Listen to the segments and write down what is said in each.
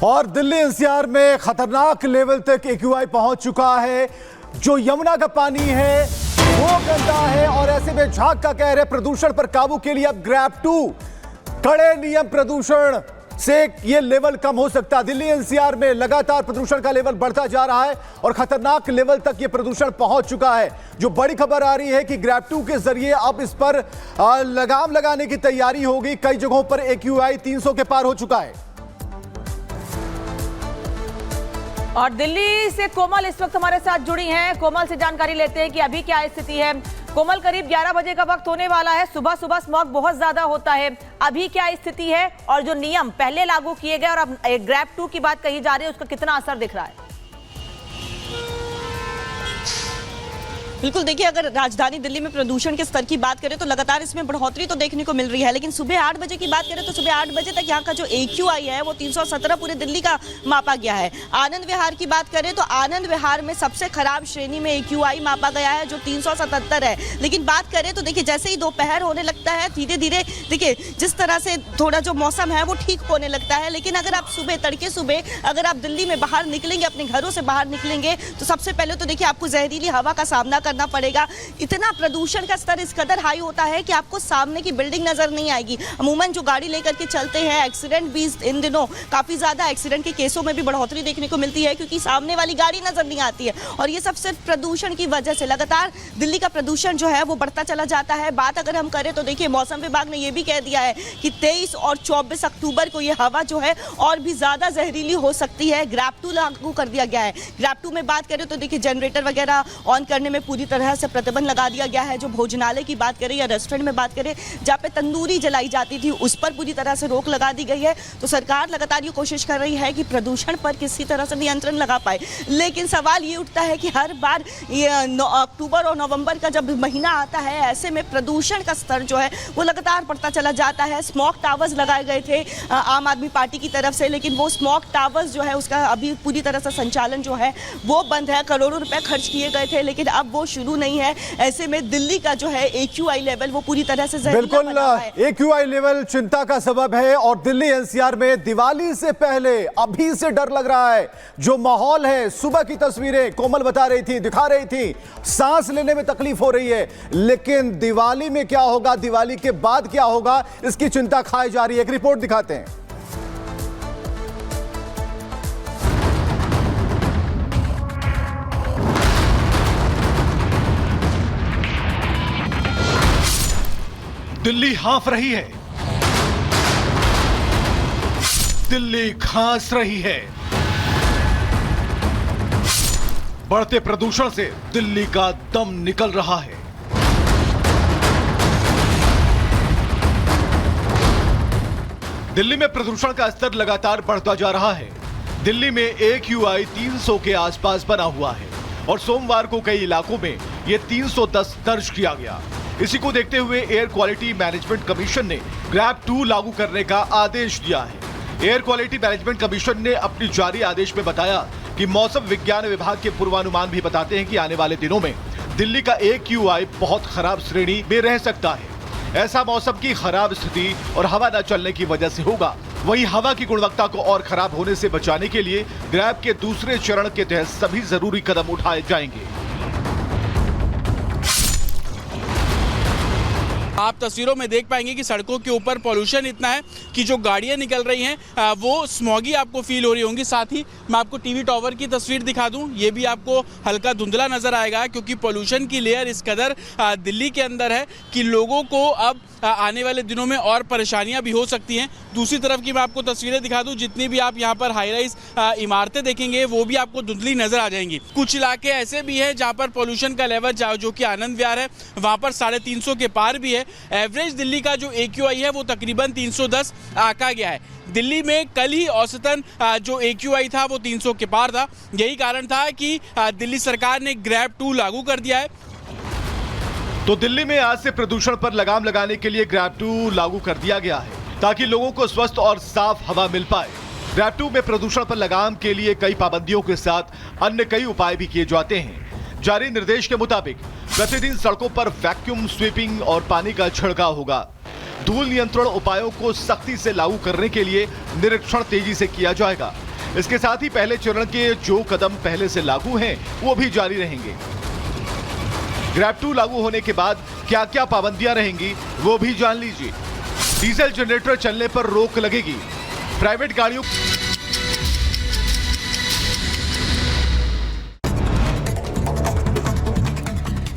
और दिल्ली एनसीआर में खतरनाक लेवल तक एक्यूआई पहुंच चुका है। जो यमुना का पानी है वो गंदा है और ऐसे में झाग का कहर है। प्रदूषण पर काबू के लिए अब ग्रैब 2 कड़े नियम, प्रदूषण से ये लेवल कम हो सकता है। दिल्ली एनसीआर में लगातार प्रदूषण का लेवल बढ़ता जा रहा है और खतरनाक लेवल तक ये प्रदूषण पहुंच चुका है। जो बड़ी खबर आ रही है कि ग्रैब 2 के जरिए अब इस पर लगाम लगाने की तैयारी होगी। कई जगहों पर एक्यूआई 300 के पार हो चुका है। और दिल्ली से कोमल इस वक्त हमारे साथ जुड़ी हैं। कोमल से जानकारी लेते हैं कि अभी क्या स्थिति है। कोमल, करीब 11 बजे का वक्त होने वाला है। सुबह सुबह स्मॉग बहुत ज्यादा होता है, अभी क्या स्थिति है और जो नियम पहले लागू किए गए और अब ग्रैब 2 की बात कही जा रही है उसका कितना असर दिख रहा है? बिल्कुल, देखिए, अगर राजधानी दिल्ली में प्रदूषण के स्तर की बात करें तो लगातार इसमें बढ़ोतरी तो देखने को मिल रही है, लेकिन सुबह 8 बजे की बात करें तो सुबह 8 बजे तक यहाँ का जो एक्यूआई है वो 317 पूरे दिल्ली का मापा गया है। आनंद विहार की बात करें तो आनंद विहार में सबसे खराब श्रेणी में एक्यूआई मापा गया है जो 377 है। लेकिन बात करें तो देखिए, जैसे ही दोपहर होने लगता है धीरे धीरे देखिए जिस तरह से थोड़ा जो मौसम है वो ठीक होने लगता है। लेकिन अगर आप सुबह तड़के सुबह अगर आप दिल्ली में बाहर निकलेंगे, अपने घरों से बाहर निकलेंगे तो सबसे पहले तो देखिए आपको जहरीली हवा का सामना करना पड़ेगा। इतना प्रदूषण का स्तर इस कदर हाई होता है कि आपको सामने की बिल्डिंग नजर नहीं आएगी। अमूमन जो गाड़ी लेकर के चलते हैं, एक्सीडेंट भी इन दिनों काफी ज्यादा एक्सीडेंट के केसों में भी बढ़ोतरी देखने को मिलती है क्योंकि सामने वाली गाड़ी नजर नहीं आती है। और ये सब सिर्फ प्रदूषण की वजह से लगातार दिल्ली का प्रदूषण जो है वो बढ़ता चला जाता है। बात अगर हम करें तो देखिए, मौसम विभाग ने यह भी कह दिया है कि 23 और 24 अक्टूबर को यह हवा जो है और भी ज्यादा जहरीली हो सकती है। ग्रैब 2 लागू कर दिया गया है। ग्रैब 2 में बात करें तो देखिए जनरेटर वगैरह ऑन करने में पूरी तरह से प्रतिबंध लगा दिया गया है। जो भोजनालय की बात करें या रेस्टोरेंट में बात करें जहां पे तंदूरी जलाई जाती थी उस पर पूरी तरह से रोक लगा दी गई है। तो सरकार लगातार ये कोशिश कर रही है कि प्रदूषण पर किसी तरह से नियंत्रण लगा पाए। लेकिन सवाल ये उठता है कि हर बार ये अक्टूबर और नवंबर का जब महीना आता है ऐसे में प्रदूषण का स्तर जो है वो लगातार बढ़ता चला जाता है। स्मॉग टावर्स लगाए गए थे आम आदमी पार्टी की तरफ से, लेकिन वो स्मॉग टावर्स जो है उसका अभी पूरी तरह से संचालन जो है वो बंद है। करोड़ों रुपए खर्च किए गए थे लेकिन अब वो शुरू नहीं है। ऐसे में दिल्ली का जो है एक्यूआई लेवल वो पूरी तरह से बिल्कुल एक्यूआई लेवल चिंता का सबब है। और दिल्ली एनसीआर में दिवाली से पहले अभी से डर लग रहा है। जो माहौल है, सुबह की तस्वीरें कोमल बता रही थी, दिखा रही थी, सांस लेने में तकलीफ हो रही है। लेकिन दिवाली में क्या होगा, दिवाली के बाद क्या होगा, इसकी चिंता खाई जा रही है। एक रिपोर्ट दिखाते हैं। दिल्ली हाँफ रही है, दिल्ली खांस रही है। बढ़ते प्रदूषण से दिल्ली का दम निकल रहा है। दिल्ली में प्रदूषण का स्तर लगातार बढ़ता जा रहा है। दिल्ली में एक्यूआई 300 के आसपास बना हुआ है और सोमवार को कई इलाकों में यह 310 दर्ज किया गया। इसी को देखते हुए एयर क्वालिटी मैनेजमेंट कमीशन ने ग्रैब 2 लागू करने का आदेश दिया है। एयर क्वालिटी मैनेजमेंट कमीशन ने अपनी जारी आदेश में बताया कि मौसम विज्ञान विभाग के पूर्वानुमान भी बताते हैं कि आने वाले दिनों में दिल्ली का एक्यूआई बहुत खराब श्रेणी में रह सकता है। ऐसा मौसम की खराब स्थिति और हवा न चलने की वजह से होगा। वहीं हवा की गुणवत्ता को और खराब होने से बचाने के लिए ग्रैब के दूसरे चरण के तहत सभी जरूरी कदम उठाए जाएंगे। आप तस्वीरों में देख पाएंगे कि सड़कों के ऊपर पॉल्यूशन इतना है कि जो गाड़ियां निकल रही हैं वो स्मॉगी आपको फील हो रही होंगी। साथ ही मैं आपको टीवी टावर की तस्वीर दिखा दूं, ये भी आपको हल्का धुंधला नजर आएगा क्योंकि पॉल्यूशन की लेयर इस कदर दिल्ली के अंदर है कि लोगों को अब आने वाले दिनों में और परेशानियां भी हो सकती हैं। दूसरी तरफ की मैं आपको तस्वीरें दिखा दूं, जितनी भी आप यहाँ पर हाई राइज इमारतें देखेंगे वो भी आपको धुंधली नजर आ जाएंगी। कुछ इलाके ऐसे भी हैं जहाँ पर पॉल्यूशन का लेवल जो कि आनंद विहार है वहाँ पर 350 के पार भी है। एवरेज दिल्ली का जो एक्यूआई है वो तकरीबन 310 आका गया है। दिल्ली में कल ही औसतन जो एक्यूआई था वो 300 के पार था। यही कारण था कि दिल्ली सरकार ने ग्रैब 2 लागू कर दिया है। तो दिल्ली में आज से प्रदूषण पर लगाम लगाने के लिए ग्रैब 2 लागू कर दिया गया है ताकि लोगों को स्वस्थ और साफ हवा मिल पाए। ग्रैब 2 में प्रदूषण पर लगाम के लिए कई पाबंदियों के साथ अन्य कई उपाय भी किए जाते हैं। जारी निर्देश के मुताबिक प्रतिदिन सड़कों पर वैक्यूम स्वीपिंग और पानी का छिड़काव होगा। धूल नियंत्रण उपायों को सख्ती से लागू करने के लिए निरीक्षण तेजी से किया जाएगा। इसके साथ ही पहले चरण के जो कदम पहले से लागू हैं, वो भी जारी रहेंगे। ग्रैब 2 लागू होने के बाद क्या क्या पाबंदियां रहेंगी, वो भी जान लीजिए। डीजल जनरेटर चलने पर रोक लगेगी। प्राइवेट गाड़ियों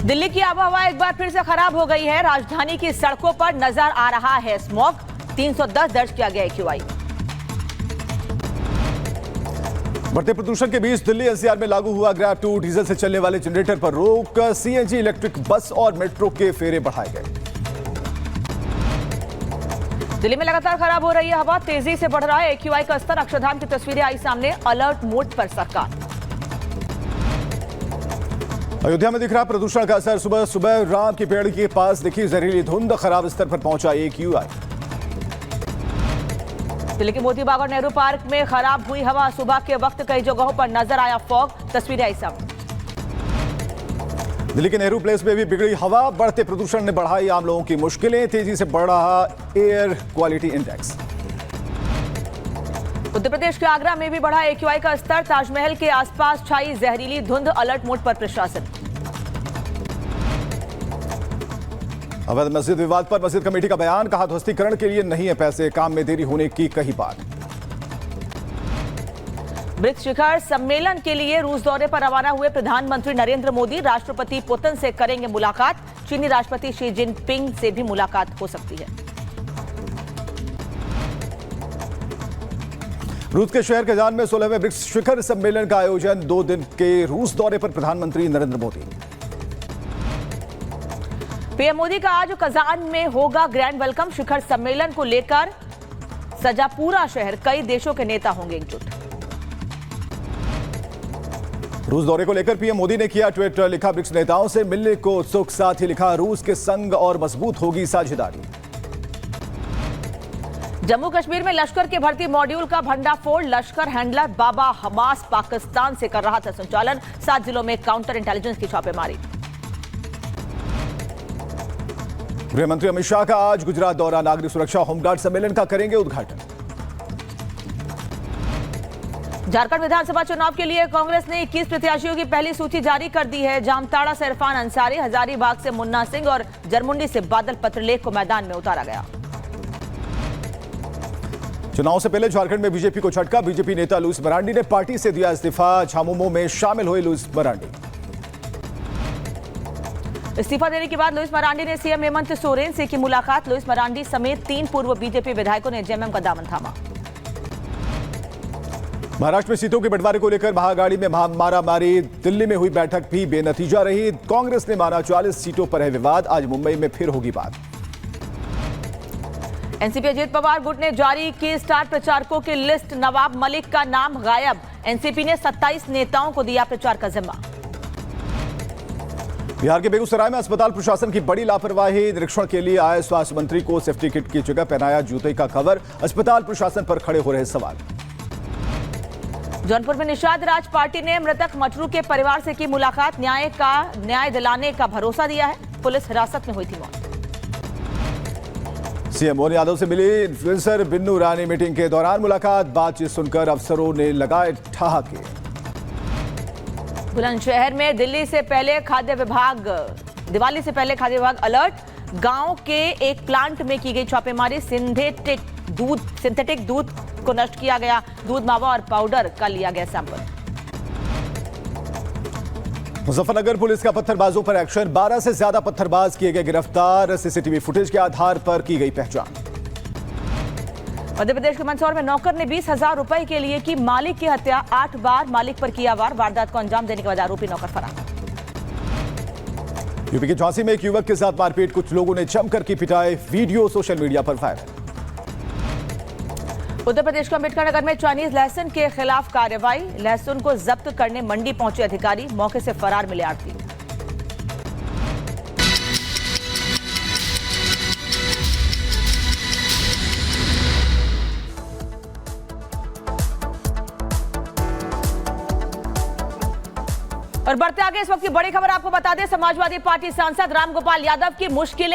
दिल्ली की आबोहवा एक बार फिर से खराब हो गई है। राजधानी की सड़कों पर नजर आ रहा है स्मॉग। 310 दर्ज किया गया AQI। बढ़ते प्रदूषण के बीच दिल्ली एनसीआर में लागू हुआ ग्रैब 2। डीजल से चलने वाले जनरेटर पर रोक। सीएनजी, इलेक्ट्रिक बस और मेट्रो के फेरे बढ़ाए गए। दिल्ली में लगातार खराब हो रही है हवा। तेजी से बढ़ रहा है AQI का स्तर। अक्षरधाम की तस्वीरें आई सामने। अलर्ट मोड पर सरकार। अयोध्या में दिख रहा प्रदूषण का असर। सुबह सुबह राम की पेड़ के पास दिखी जहरीली धुंध। खराब स्तर पर पहुंचा AQI। दिल्ली के मोती बाग और नेहरू पार्क में खराब हुई हवा। सुबह के वक्त कई जगहों पर नजर आया फॉग। तस्वीरें आई सामने। दिल्ली के नेहरू प्लेस में भी बिगड़ी हवा। बढ़ते प्रदूषण ने बढ़ाई आम लोगों की मुश्किलें। तेजी से बढ़ रहा air quality index. Uttar Pradesh के आगरा में भी बढ़ा AQI का स्तर। ताजमहल के आसपास छाई जहरीली धुंध। अलर्ट मोड पर प्रशासन। अवैध मस्जिद विवाद पर मस्जिद कमेटी का बयान। कहा ध्वस्तीकरण के लिए नहीं है पैसे, काम में देरी होने की कही बात। ब्रिक्स शिखर सम्मेलन के लिए रूस दौरे पर रवाना हुए प्रधानमंत्री नरेंद्र मोदी। राष्ट्रपति पुतिन से करेंगे मुलाकात। चीनी राष्ट्रपति शी जिनपिंग से भी मुलाकात हो सकती है। रूस के शहर कजान में 16वें ब्रिक्स शिखर सम्मेलन का आयोजन। 2 दिन के रूस दौरे पर प्रधानमंत्री नरेंद्र मोदी। पीएम मोदी का आज कजान में होगा ग्रैंड वेलकम। शिखर सम्मेलन को लेकर सजा पूरा शहर। कई देशों के नेता होंगे एकजुट। रूस दौरे को लेकर पीएम मोदी ने किया ट्वीट। लिखा ब्रिक्स नेताओं से मिलने को उत्सुक। साथ ही लिखा रूस के संग और मजबूत होगी साझेदारी। जम्मू कश्मीर में लश्कर के भर्ती मॉड्यूल का भंडाफोड़। लश्कर हैंडलर बाबा हमास पाकिस्तान से कर रहा था संचालन। 7 जिलों में काउंटर इंटेलिजेंस की छापेमारी। गृह मंत्री अमित शाह का आज गुजरात दौरा। नागरिक सुरक्षा होमगार्ड सम्मेलन का करेंगे उद्घाटन। झारखंड विधानसभा चुनाव के लिए कांग्रेस ने 21 प्रत्याशियों की पहली सूची जारी कर दी है। जामताड़ा से इरफान अंसारी, हजारीबाग से मुन्ना सिंह और जरमुंडी से बादल पत्रलेख को मैदान में उतारा गया। चुनाव से पहले झारखंड में बीजेपी को झटका। बीजेपी नेता लुइस मरांडी ने पार्टी से दिया इस्तीफा। झामुमो में शामिल हुए लुइस मरांडी। इस्तीफा देने के बाद लुइस मरांडी ने सीएम हेमंत सोरेन से की मुलाकात। लुइस मरांडी समेत 3 पूर्व बीजेपी विधायकों ने जेएमएम का दामन थामा। महाराष्ट्र में सीटों के बंटवारे को लेकर महागाड़ी में मारामारी। दिल्ली में हुई बैठक भी बेनतीजा रही। कांग्रेस ने माना 40 सीटों पर है विवाद। आज मुंबई में फिर होगी बात। एनसीपी अजीत पवार गुट ने जारी की स्टार प्रचारकों की लिस्ट। नवाब मलिक का नाम गायब। एनसीपी ने 27 नेताओं को दिया प्रचार का जिम्मा। बिहार के बेगूसराय में अस्पताल प्रशासन की बड़ी लापरवाही। निरीक्षण के लिए आए स्वास्थ्य मंत्री को सेफ्टी किट की जगह पहनाया जूते का कवर। अस्पताल प्रशासन पर खड़े हो रहे सवाल। जौनपुर में निषाद राज पार्टी ने मृतक मचरू के परिवार से की मुलाकात। न्याय दिलाने का भरोसा दिया है। पुलिस हिरासत में हुई थी मौत। सीएम मोहन यादव से मिली इन्फ्लुएंसर बिन्नू रानी। मीटिंग के दौरान मुलाकात। बातचीत सुनकर अफसरों ने लगाए ठहाके। बुलंदशहर में दिवाली से पहले खाद्य विभाग अलर्ट। गांव के एक प्लांट में की गई छापेमारी। सिंथेटिक दूध को नष्ट किया गया। दूध मावा और पाउडर का लिया गया सैंपल। मुजफ्फरनगर पुलिस का पत्थरबाजों पर एक्शन। 12 से ज्यादा पत्थरबाज किए गए गिरफ्तार। सीसीटीवी फुटेज के आधार पर की गई पहचान। मध्य प्रदेश के मंदसौर में नौकर ने 20,000 रुपए के लिए की मालिक की हत्या। 8 बार मालिक पर किया वार। वारदात को अंजाम देने के बाद आरोपी नौकर फरार। यूपी के झांसी में एक युवक के साथ मारपीट। कुछ लोगों ने जमकर की पिटाई। वीडियो सोशल मीडिया पर वायरल। उत्तर प्रदेश के अम्बेडकर नगर में चाइनीज लहसुन के खिलाफ कार्रवाई। लहसुन को जब्त करने मंडी पहुंचे अधिकारी। मौके से फरार मिले आढ़ती। और बढ़ते आगे इस वक्त की बड़ी खबर आपको बता दें। समाजवादी पार्टी सांसद रामगोपाल यादव की मुश्किलें